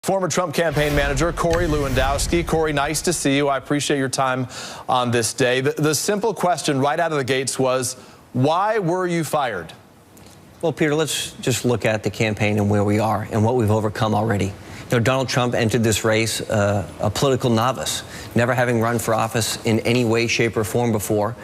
Former Trump campaign manager Corey Lewandowski. Corey, nice to see you. I appreciate your time on this day. The simple question right out of the gates was, why were you fired? Well, Peter, let's just look at the campaign and where we are and what we've overcome already. You know, Donald Trump entered this race a political novice, never having run for office in any way, shape, or form before.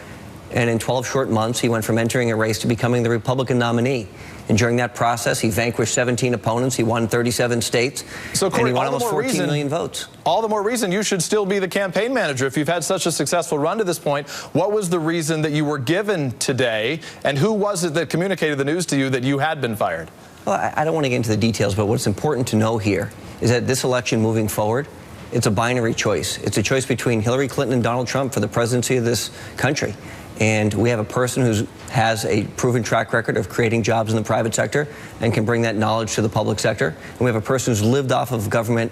And in 12 short months, he went from entering a race to becoming the Republican nominee. And during that process, he vanquished 17 opponents. He won 37 states. So, Corey, and he won almost 14 million votes. All the more reason you should still be the campaign manager. If you've had such a successful run to this point, what was the reason that you were given today? And who was it that communicated the news to you that you had been fired? Well, I don't want to get into the details, but what's important to know here is that this election moving forward, it's a binary choice. It's a choice between Hillary Clinton and Donald Trump for the presidency of this country. And we have a person who has a proven track record of creating jobs in the private sector and can bring that knowledge to the public sector. And we have a person who's lived off of the government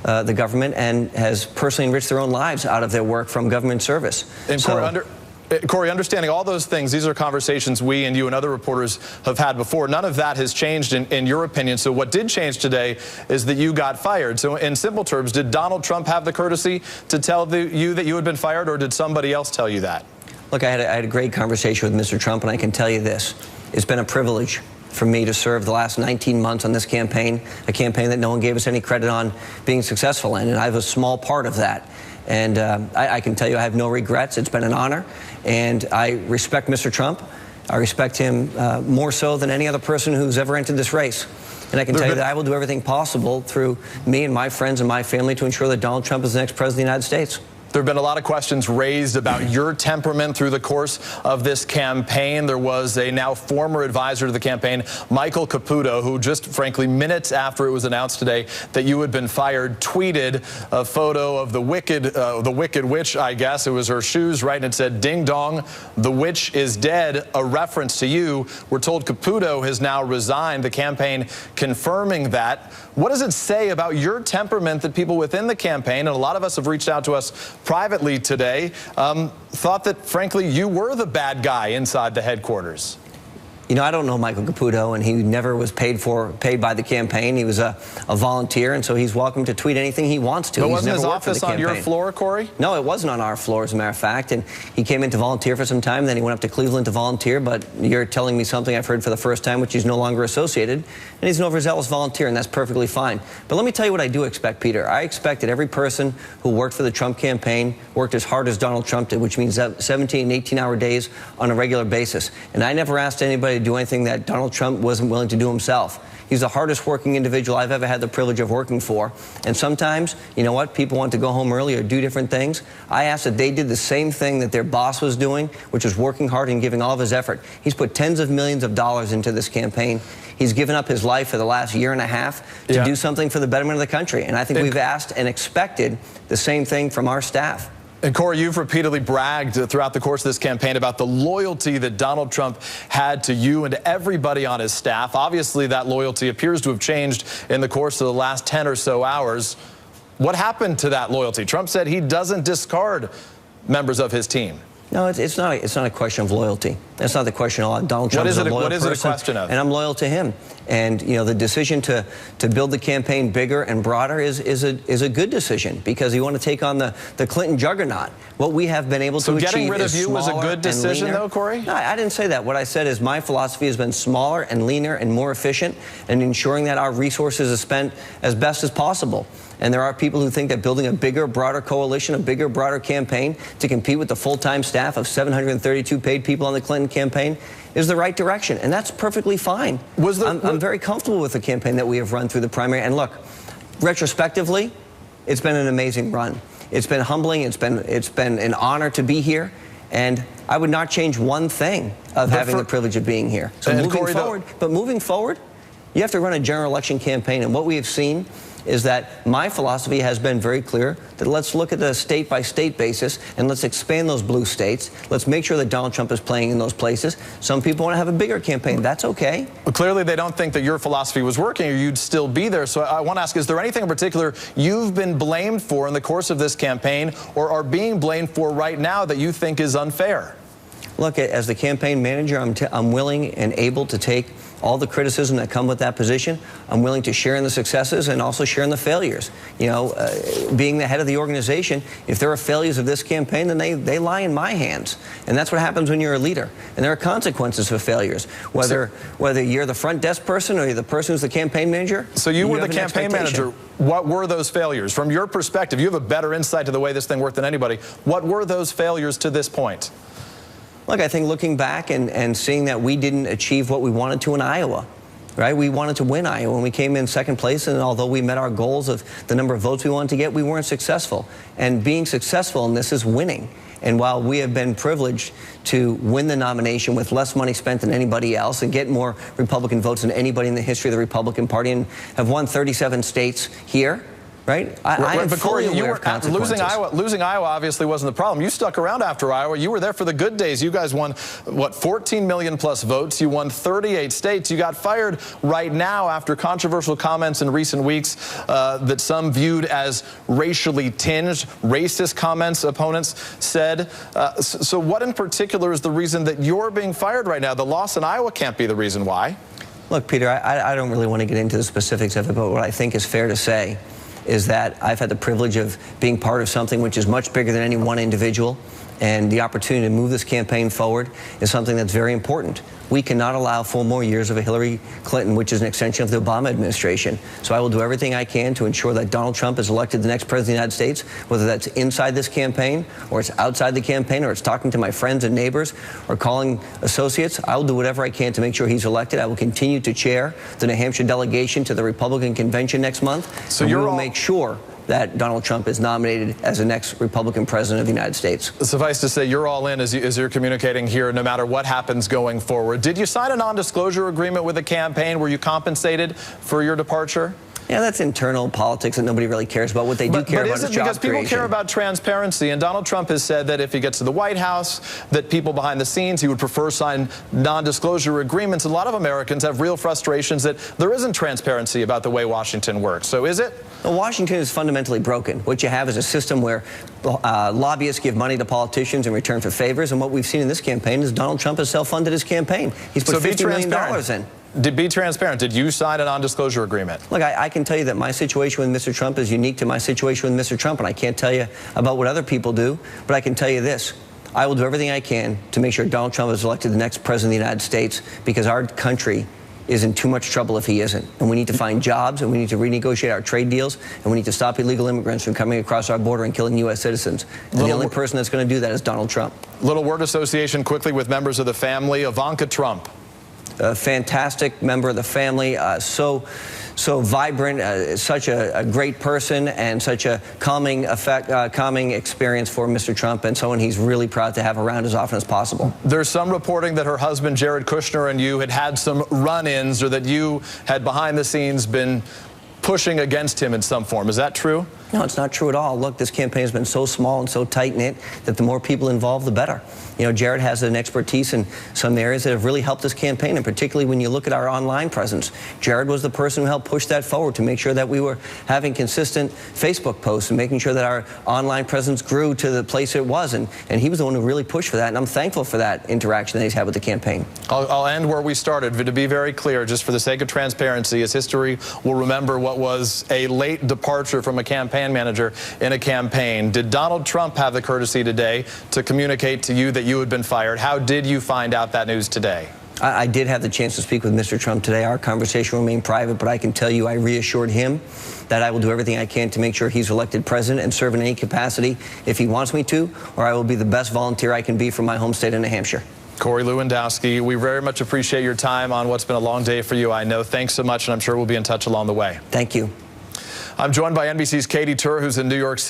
and has personally enriched their own lives out of their work from government service. And Corey, understanding all those things, these are conversations we and you and other reporters have had before. None of that has changed in your opinion. So what did change today is that you got fired. So in simple terms, did Donald Trump have the courtesy to tell you that you had been fired, or did somebody else tell you that? Look, I had a great conversation with Mr. Trump, and I can tell you this. It's been a privilege for me to serve the last 19 months on this campaign, a campaign that no one gave us any credit on being successful in, and I have a small part of that. And I can tell you I have no regrets. It's been an honor, and I respect Mr. Trump. I respect him more so than any other person who's ever entered this race. And I can tell you that I will do everything possible through me and my friends and my family to ensure that Donald Trump is the next president of the United States. There have been a lot of questions raised about your temperament through the course of this campaign. There was a now former advisor to the campaign, Michael Caputo, who just frankly minutes after it was announced today that you had been fired, tweeted a photo of the wicked witch, I guess. It was her shoes, right? And it said, "Ding dong, the witch is dead," a reference to you. We're told Caputo has now resigned, the campaign confirming that. What does it say about your temperament that people within the campaign, and a lot of us have reached out to us privately today, thought that, frankly, you were the bad guy inside the headquarters? You know, I don't know Michael Caputo, and he never was paid by the campaign. He was a volunteer, and so he's welcome to tweet anything he wants to. But wasn't his office on your floor, Corey? No, it wasn't on our floor, as a matter of fact. And he came in to volunteer for some time, then he went up to Cleveland to volunteer. But you're telling me something I've heard for the first time, which he's no longer associated. And he's an overzealous volunteer, and that's perfectly fine. But let me tell you what I do expect, Peter. I expect that every person who worked for the Trump campaign worked as hard as Donald Trump did, which means 17 and 18-hour days on a regular basis. And I never asked anybody to do anything that Donald Trump wasn't willing to do himself. He's the hardest working individual I've ever had the privilege of working for. And sometimes, you know what, people want to go home early or do different things. I asked that they did the same thing that their boss was doing, which was working hard and giving all of his effort. He's put tens of millions of dollars into this campaign. He's given up his life for the last year and a half to do something for the betterment of the country. And I think we've asked and expected the same thing from our staff. And Corey, you've repeatedly bragged throughout the course of this campaign about the loyalty that Donald Trump had to you and to everybody on his staff. Obviously, that loyalty appears to have changed in the course of the last 10 or so hours. What happened to that loyalty? Trump said he doesn't discard members of his team. No, it's not a question of loyalty. That's not the question. Donald Trump is a loyal person. What is it a question of? And I'm loyal to him. And you know, the decision to build the campaign bigger and broader is a good decision, because you want to take on the Clinton juggernaut. What we have been able to achieve is getting rid of you was a good decision, though, Corey? No, I didn't say that. What I said is my philosophy has been smaller and leaner and more efficient, and ensuring that our resources are spent as best as possible. And there are people who think that building a bigger, broader coalition, a bigger, broader campaign to compete with the full-time staff of 732 paid people on the Clinton campaign is the right direction. And that's perfectly fine. I'm very comfortable with the campaign that we have run through the primary. And look, retrospectively, it's been an amazing run. It's been humbling. It's been an honor to be here. And I would not change one thing of having the privilege of being here. So moving forward, you have to run a general election campaign. And what we have seen is that my philosophy has been very clear that let's look at the state-by-state basis and let's expand those blue states. Let's make sure that Donald Trump is playing in those places. Some people want to have a bigger campaign. That's okay. Well, clearly they don't think that your philosophy was working, or you'd still be there. So I want to ask, is there anything in particular you've been blamed for in the course of this campaign, or are being blamed for right now, that you think is unfair? Look, as the campaign manager, I'm willing and able to take all the criticism that come with that position. I'm willing to share in the successes and also share in the failures. You know, being the head of the organization, if there are failures of this campaign, then they lie in my hands. And that's what happens when you're a leader. And there are consequences for failures, whether you're the front desk person or you're the person who's the campaign manager. So you were the campaign manager. What were those failures? From your perspective, you have a better insight to the way this thing worked than anybody. What were those failures to this point? Look, I think looking back and seeing that we didn't achieve what we wanted to in Iowa, right? We wanted to win Iowa, and we came in second place, and although we met our goals of the number of votes we wanted to get, we weren't successful. And being successful in this is winning. And while we have been privileged to win the nomination with less money spent than anybody else and get more Republican votes than anybody in the history of the Republican Party and have won 37 states here, right? I am fully aware of consequences. Losing Iowa obviously wasn't the problem. You stuck around after Iowa. You were there for the good days. You guys won, what, 14 million plus votes. You won 38 states. You got fired right now after controversial comments in recent weeks that some viewed as racially tinged, racist comments, opponents said. So what in particular is the reason that you're being fired right now? The loss in Iowa can't be the reason why. Look, Peter, I don't really want to get into the specifics of it, but what I think is fair to say is that I've had the privilege of being part of something which is much bigger than any one individual, and the opportunity to move this campaign forward is something that's very important. We cannot allow 4 more years of a Hillary Clinton, which is an extension of the Obama administration. So I will do everything I can to ensure that Donald Trump is elected the next president of the United States, whether that's inside this campaign or it's outside the campaign or it's talking to my friends and neighbors or calling associates. I will do whatever I can to make sure he's elected. I will continue to chair the New Hampshire delegation to the Republican convention next month. So we will make sure that Donald Trump is nominated as the next Republican president of the United States. Suffice to say, you're all in as you're communicating here, no matter what happens going forward. Did you sign a non-disclosure agreement with the campaign? Were you compensated for your departure? Yeah, that's internal politics that nobody really cares about. What they do care about is job creation. Because people care about transparency, and Donald Trump has said that if he gets to the White House, that people behind the scenes, he would prefer sign non-disclosure agreements. A lot of Americans have real frustrations that there isn't transparency about the way Washington works. So is it? Well, Washington is fundamentally broken. What you have is a system where lobbyists give money to politicians in return for favors, and what we've seen in this campaign is Donald Trump has self-funded his campaign. He's put $50 million in. Be transparent. Did you sign a non-disclosure agreement? Look, I can tell you that my situation with Mr. Trump is unique to my situation with Mr. Trump, and I can't tell you about what other people do, but I can tell you this. I will do everything I can to make sure Donald Trump is elected the next president of the United States, because our country is in too much trouble if he isn't. And we need to find jobs, and we need to renegotiate our trade deals, and we need to stop illegal immigrants from coming across our border and killing U.S. citizens. And the only person that's going to do that is Donald Trump. Little word association quickly with members of the family. Ivanka Trump. A fantastic member of the family, so vibrant, such a great person, and such a calming experience for Mr. Trump, and someone he's really proud to have around as often as possible. There's some reporting that her husband, Jared Kushner, and you had some run-ins, or that you had behind the scenes been pushing against him in some form. Is that true? No, it's not true at all. Look, this campaign has been so small and so tight-knit that the more people involved, the better. You know, Jared has an expertise in some areas that have really helped this campaign, and particularly when you look at our online presence. Jared was the person who helped push that forward to make sure that we were having consistent Facebook posts and making sure that our online presence grew to the place it was, and he was the one who really pushed for that, and I'm thankful for that interaction that he's had with the campaign. I'll end where we started. To be very clear, just for the sake of transparency, as history will remember what was a late departure from a campaign manager in a campaign. Did Donald Trump have the courtesy today to communicate to you that you had been fired? How did you find out that news today? I did have the chance to speak with Mr. Trump today. Our conversation remained private, but I can tell you I reassured him that I will do everything I can to make sure he's elected president and serve in any capacity if he wants me to, or I will be the best volunteer I can be for my home state of New Hampshire. Corey Lewandowski, we very much appreciate your time on what's been a long day for you, I know. Thanks so much, and I'm sure we'll be in touch along the way. Thank you. I'm joined by NBC's Katie Tur, who's in New York City.